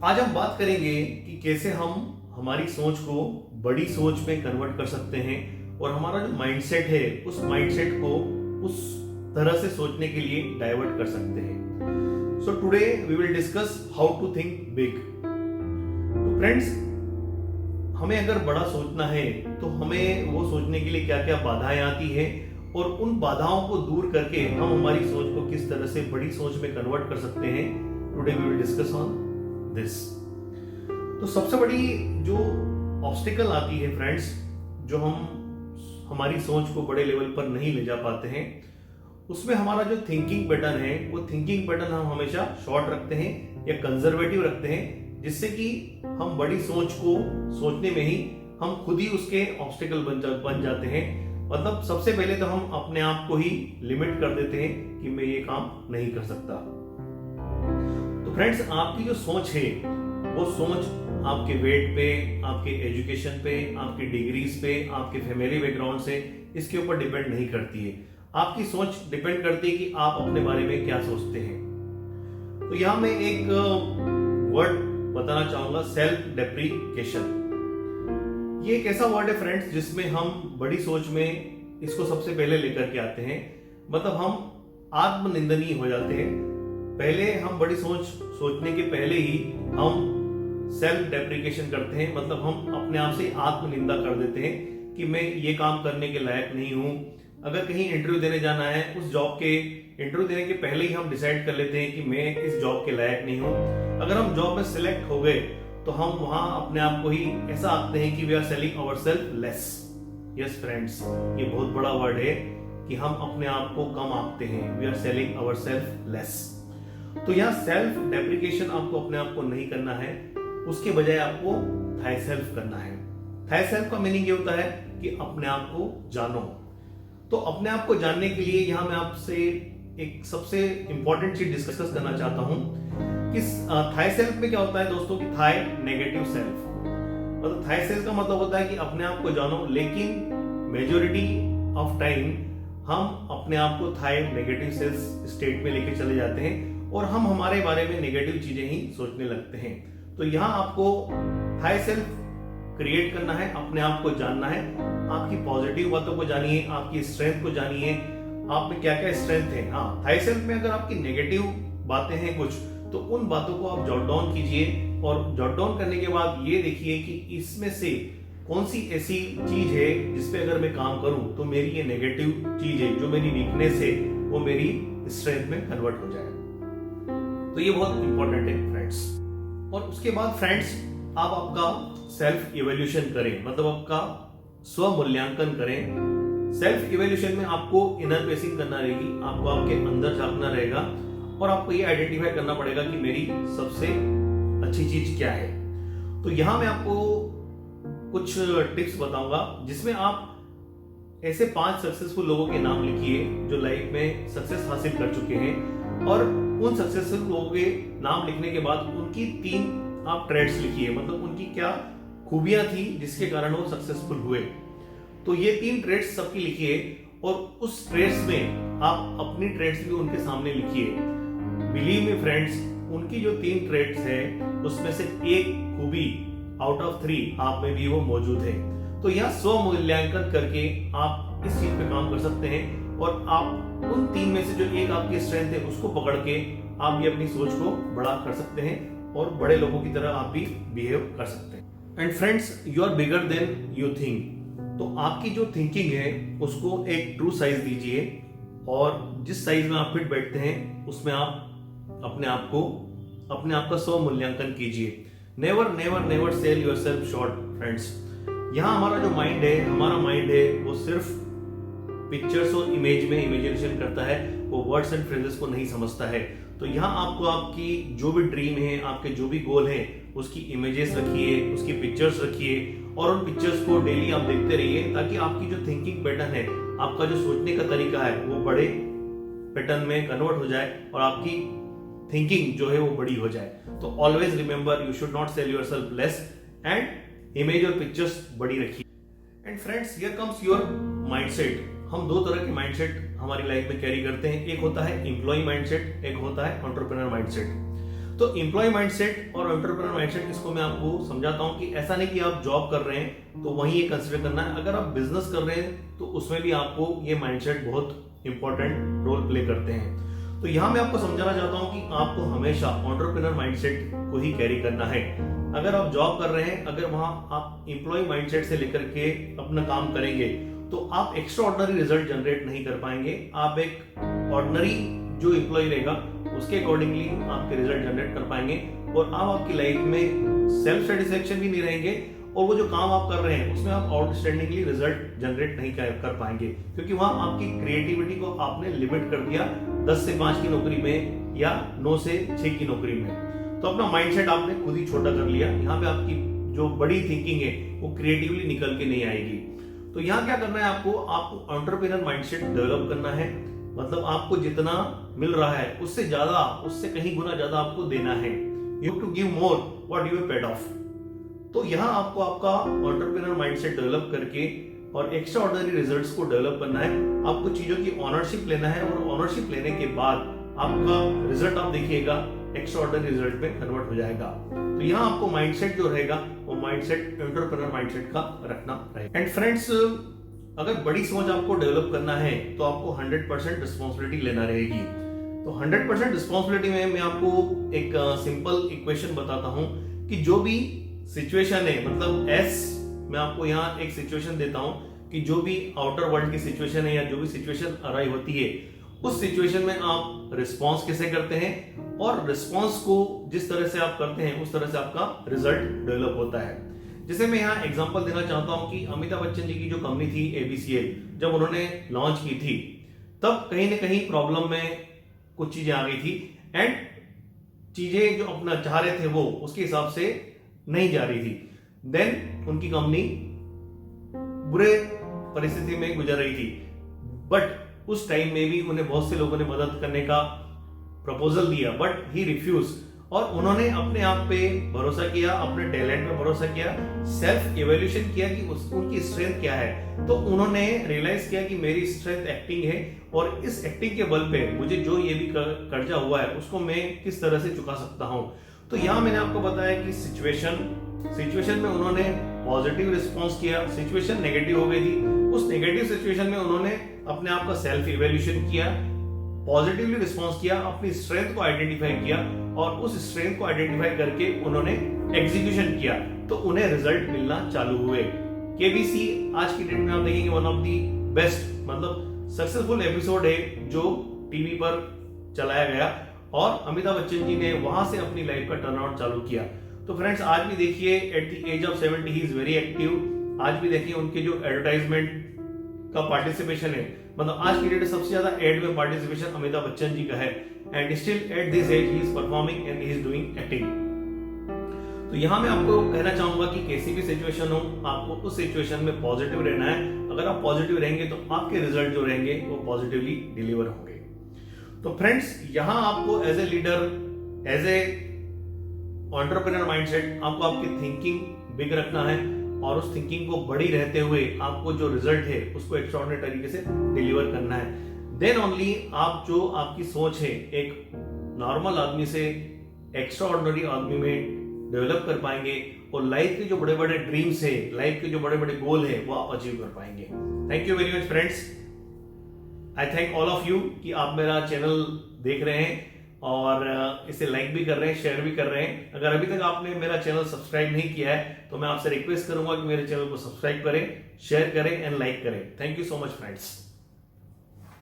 आज हम बात करेंगे कि कैसे हम हमारी सोच को बड़ी सोच में कन्वर्ट कर सकते हैं और हमारा जो माइंडसेट है उस माइंडसेट को उस तरह से सोचने के लिए डाइवर्ट कर सकते हैं। So today we will discuss how to think big. तो फ्रेंड्स, हमें अगर बड़ा सोचना है तो हमें वो सोचने के लिए क्या क्या बाधाएं आती है और उन बाधाओं को दूर करके हम हमारी सोच को किस तरह से बड़ी सोच में कन्वर्ट कर सकते हैं। Today we will discuss on this. तो सबसे बड़ी जो ऑब्स्टिकल आती है फ्रेंड्स, जो हम हमारी सोच को बड़े लेवल पर नहीं ले जा पाते हैं, उसमें हमारा जो थिंकिंग पैटर्न है वो थिंकिंग पैटर्न हम हमेशा शॉर्ट रखते हैं या कंजर्वेटिव रखते हैं, जिससे कि हम बड़ी सोच को सोचने में ही हम खुद ही उसके ऑब्स्टिकल बन जाते हैं। मतलब सबसे पहले तो हम अपने आप को ही लिमिट कर देते हैं कि मैं ये काम नहीं कर सकता। तो फ्रेंड्स, आपकी जो सोच है वो सोच आपके वेट पे, आपके एजुकेशन पे, आपकी डिग्रीज पे, आपके फैमिली बैकग्राउंड से इसके ऊपर डिपेंड नहीं करती है। आपकी सोच डिपेंड करती है कि आप अपने बारे में क्या सोचते हैं। तो यहां मैं एक वर्ड बताना चाहूंगा, सेल्फ डेप्रिकेशन। ये एक ऐसा वर्ड है फ्रेंड्स जिसमें हम बड़ी सोच में इसको सबसे पहले लेकर के आते हैं। मतलब हम आत्मनिंदनीय हो जाते हैं। पहले हम बड़ी सोच सोचने के पहले ही हम सेल्फ डेप्रिकेशन करते हैं। मतलब हम अपने आप से आत्मनिंदा कर देते हैं कि मैं ये काम करने के लायक नहीं हूं। अगर कहीं इंटरव्यू देने जाना है, उस जॉब के इंटरव्यू देने के पहले ही हम डिसाइड कर लेते हैं कि मैं इस जॉब के लायक नहीं हूं। अगर हम जॉब में सिलेक्ट हो गए तो हम वहां अपने आप को ही ऐसा आंकते हैं कि we are selling ourself less. Yes friends, ये बहुत बड़ा वर्ड है कि हम अपने आप को कम आंकते हैं। We are selling ourself less. तो यहाँ सेल्फ डेप्रिकेशन आपको अपने आप को नहीं करना है, उसके बजाय आपको थाई सेल्फ करना है। थाई सेल्फ का मीनिंग ये होता है कि अपने आप को जानो। तो अपने आप को जानने के लिए यहां मैं आपसे एक सबसे इंपॉर्टेंट चीज डिस्कस करना चाहता हूं कि थाई सेल्फ में क्या होता है दोस्तों, की थाई नेगेटिव सेल्फ। मतलब थाई सेल्फ का मतलब होता है कि अपने आप को जानो, लेकिन मेजोरिटी ऑफ टाइम हम अपने आप को थाई नेगेटिव सेल्फ स्टेट में लेके चले जाते हैं और हम हमारे बारे में नेगेटिव चीजें ही सोचने लगते हैं। तो यहां आपको थाई सेल्फ क्रिएट करना है, अपने आप को जानना है। आपकी पॉजिटिव बातों को जानिए, आपकी स्ट्रेंथ को जानिए, आप में क्या क्या स्ट्रेंथ है। हाँ, थाई सेल्फ में अगर आपकी नेगेटिव बातें हैं कुछ, तो उन बातों को आप जॉट डाउन कीजिए और जॉट डाउन करने के बाद ये देखिए कि इसमें से कौन सी ऐसी चीज है जिसपे अगर मैं काम करूं तो मेरी ये नेगेटिव चीज है, जो मेरी वीकनेस है, वो मेरी स्ट्रेंथ में कन्वर्ट हो जाए। तो ये बहुत इंपॉर्टेंट है फ्रेंड्स। और उसके बाद फ्रेंड्स, आप आपका सेल्फ इवैल्यूएशन करें, मतलब आपका स्व मूल्यांकन करें। सेल्फ इवैल्यूएशन में आपको इनर पेसिंग करना रहेगी, आपको आपके अंदर झांकना रहेगा और आपको ये आइडेंटिफाई करना पड़ेगा कि मेरी सबसे अच्छी चीज क्या है। तो यहां मैं आपको कुछ टिप्स बताऊंगा जिसमें आप ऐसे 5 सक्सेसफुल लोगों के नाम लिखिए जो लाइफ में सक्सेस हासिल कर चुके हैं, और उन सक्सेसफुल लोगों के नाम लिखने के बाद उनकी 3 आप ट्रेड्स लिखिए। मतलब उनकी क्या खूबियां थी जिसके कारण वो सक्सेसफुल हुए। तो ये 3 ट्रेड्स सबकी लिखिए और उस ट्रेड्स में आप अपनी ट्रेड्स भी उनके सामने लिखिए। बिलीव मी फ्रेंड्स, उनकी जो 3 ट्रेड्स है उसमें से एक खूबी आउट ऑफ 3 आप में भी वो मौजूद है। तो यह स्व मूल्यांकन करके आप इस चीज पे काम कर सकते हैं और आप उन 3 में से जो एक आपकी स्ट्रेंथ है उसको पकड़ के आप भी अपनी सोच को बड़ा कर सकते हैं और बड़े लोगों की तरह आप भी बिहेव कर सकते हैं। And friends, you are bigger than you think. तो आपकी जो थिंकिंग है उसको एक ट्रू साइज दीजिए और जिस साइज में आप फिट बैठते हैं उसमें आप अपने आप का स्व मूल्यांकन कीजिए। Never never never cell yourself short friends. यहाँ हमारा जो माइंड है वो सिर्फ पिक्चर्स और इमेज में इमेजिनेशन करता है, वो वर्ड्स एंड फ्रेजेस को नहीं समझता है। तो यहाँ आपको आपकी जो भी ड्रीम है, आपके जो भी गोल है, उसकी इमेजेस रखिए, उसकी पिक्चर्स रखिए और उन पिक्चर्स को डेली आप देखते रहिए, ताकि आपकी जो थिंकिंग पैटर्न है, आपका जो सोचने का तरीका है, वो बड़े पैटर्न में कन्वर्ट हो जाए और आपकी थिंकिंग जो है वो बड़ी हो जाए। तो always remember, you should not cell yourself less and image और पिक्चर्स बड़ी रखिए। And friends, here comes your mindset. हम 2 तरह के माइंडसेट हमारी लाइफ में कैरी करते हैं। एक होता है एम्प्लॉय माइंडसेट, एक होता है एंटरप्रेन्योर माइंडसेट। तो एम्प्लॉय माइंडसेट और एंटरप्रेन्योर माइंडसेट इसको मैं आपको समझाता हूं कि ऐसा नहीं कि आप जॉब कर रहे हैं तो वहीं ये कंसीडर करना है, अगर आप बिजनेस कर रहे हैं तो उसमें भी आपको ये माइंडसेट बहुत इंपॉर्टेंट रोल प्ले करते हैं। तो यहां मैं आपको समझाना चाहता हूं कि आपको हमेशा एंटरप्रेन्योर माइंडसेट को ही कैरी करना है। अगर आप जॉब कर रहे हैं, अगर वहां आप एम्प्लॉय माइंडसेट से लेकर के अपना काम करेंगे तो आप एक्स्ट्रा ऑर्डिनरी रिजल्ट जनरेट नहीं कर पाएंगे। आप एक ऑर्डिनरी जो एम्प्लॉय रहेगा उसके अकॉर्डिंगली आपके रिजल्ट जनरेट कर पाएंगे और आप आपकी लाइफ में सेल्फ सेटिस्फेक्शन भी नहीं रहेंगे और वो जो काम आप कर रहे हैं उसमें आप आउटस्टैंडिंगली रिजल्ट जनरेट नहीं कर पाएंगे, क्योंकि वहां आपकी क्रिएटिविटी को आपने लिमिट कर दिया 10 से 5 की नौकरी में या 9 से 6 की नौकरी में। तो अपना माइंडसेट आपने खुद ही छोटा कर लिया। यहाँ पे आपकी जो बड़ी थिंकिंग है वो क्रिएटिवली निकल के नहीं आएगी। तो यहाँ क्या करना है, आपको एंटरप्रेन्योर माइंडसेट डेवलप करना है। मतलब आपको जितना मिल रहा है उससे ज्यादा, उससे कहीं गुना ज्यादा आपको देना है। You have to give more what you have paid off. तो यहाँ आपको आपका एंटरप्रेन्योर माइंडसेट डेवलप करके और एक्स्ट्रा ऑर्डिनरी रिजल्ट्स को डेवलप करना है। आपको चीजों की ऑनरशिप लेना है और ऑनरशिप लेने के बाद आपका रिजल्ट आप देखिएगा एक्स्ट्रा ऑर्डिनरी रिजल्ट में कन्वर्ट हो जाएगा। तो यहाँ आपको माइंडसेट जो रहेगा वो माइंडसेट एंटरप्रेन्योर माइंडसेट का रखना रहेगा। एंड फ्रेंड्स, अगर बड़ी सोच आपको डेवलप करना है तो आपको 100% रिस्पॉन्सिबिलिटी लेना रहेगी। तो 100% रिस्पॉन्सिबिलिटी में मैं आपको एक सिंपल इक्वेशन बताता हूं कि जो भी सिचुएशन है, मतलब मैं आपको यहाँ एक सिचुएशन देता हूं कि जो भी आउटर वर्ल्ड की सिचुएशन है या जो भी सिचुएशन अराइव होती है उस सिचुएशन में आप रिस्पॉन्स कैसे करते हैं और रिस्पॉन्स को जिस तरह से आप करते हैं उस तरह से आपका रिजल्ट डेवलप होता है। जैसे मैं यहाँ एग्जांपल देना चाहता हूं कि अमिताभ बच्चन जी की जो कंपनी थी ABCL, जब उन्होंने लॉन्च की थी तब कहीं ना कहीं प्रॉब्लम में कुछ चीजें आ गई थी एंड चीजें जो अपना चाह रहे थे वो उसके हिसाब से नहीं जा रही थी। देन उनकी कंपनी बुरे परिस्थिति में गुजर रही थी, बट उस टाइम में भी उन्हें बहुत से लोगों ने मदद करने का प्रपोजल दिया, बट ही रिफ्यूज। और उन्होंने अपने आप पे भरोसा किया, अपने टैलेंट पे भरोसा किया, सेल्फ इवैल्यूएशन किया कि उनकी स्ट्रेंथ क्या है। तो उन्होंने रियलाइज किया कि मेरी स्ट्रेंथ एक्टिंग है और इस एक्टिंग के बल पे मुझे जो ये भी कर्जा हुआ है उसको मैं किस तरह से चुका सकता हूं। तो यहां मैंने आपको बताया कि सिचुएशन में उन्होंने पॉजिटिव रिस्पॉन्स किया, सिचुएशन नेगेटिव हो गई थी, उस नेगेटिव सिचुएशन में उन्होंने अपने आप का सेल्फ इवैल्यूएशन किया, पॉजिटिवली रिस्पॉन्स किया, अपनी स्ट्रेंथ को आइडेंटिफाई किया और उस स्ट्रेंथ को आइडेंटिफाई करके उन्होंने एग्जीक्यूशन किया तो उन्हें रिजल्ट मिलना चालू हुए। KBC आज की डेट में आप देखेंगे वन ऑफ दी बेस्ट, मतलब सक्सेसफुल एपिसोड है जो टीवी पर चलाया गया और अमिताभ बच्चन जी ने वहां से अपनी लाइफ का टर्नआउट चालू किया। तो फ्रेंड्स, आज भी देखिए at the age of 70 he is very active. आज भी देखिए उनके जो एडवर्टाइजमेंट का पार्टिसिपेशन है, मतलब आज की डेट में सबसे ज्यादा एड में पार्टिसिपेशन अमिताभ बच्चन जी का है and still at this age he is performing and he is doing acting. तो यहां मैं आपको कहना चाहूंगा कि कैसी भी सिचुएशन हो आपको उस सिचुएशन में पॉजिटिव रहना है। अगर आप पॉजिटिव रहेंगे तो आपके रिजल्ट जो रहेंगे वो पॉजिटिवली डिलीवर होंगे। तो फ्रेंड्स, यहां आपको as a leader, as a entrepreneur mindset, आपको आपकी थिंकिंग बिग रखना है और उस थिंकिंग को बड़ी रहते हुए आपको जो रिजल्ट है उसको एक्स्ट्राऑर्डिनरी तरीके से डिलीवर करना है। देन ओनली आप जो आपकी सोच है एक नॉर्मल आदमी से एक्स्ट्राऑर्डिनरी आदमी में डेवलप कर पाएंगे और लाइफ के जो बड़े बड़े ड्रीम्स है, लाइफ के जो बड़े बड़े गोल है वो आप अचीव कर पाएंगे। Thank you very much friends. I thank all of you कि आप मेरा चैनल देख रहे हैं और इसे लाइक भी कर रहे हैं, शेयर भी कर रहे हैं। अगर अभी तक आपने मेरा चैनल सब्सक्राइब नहीं किया है तो मैं आपसे रिक्वेस्ट करूंगा कि मेरे चैनल को सब्सक्राइब करें, शेयर करें एंड लाइक करें। Thank you so much friends.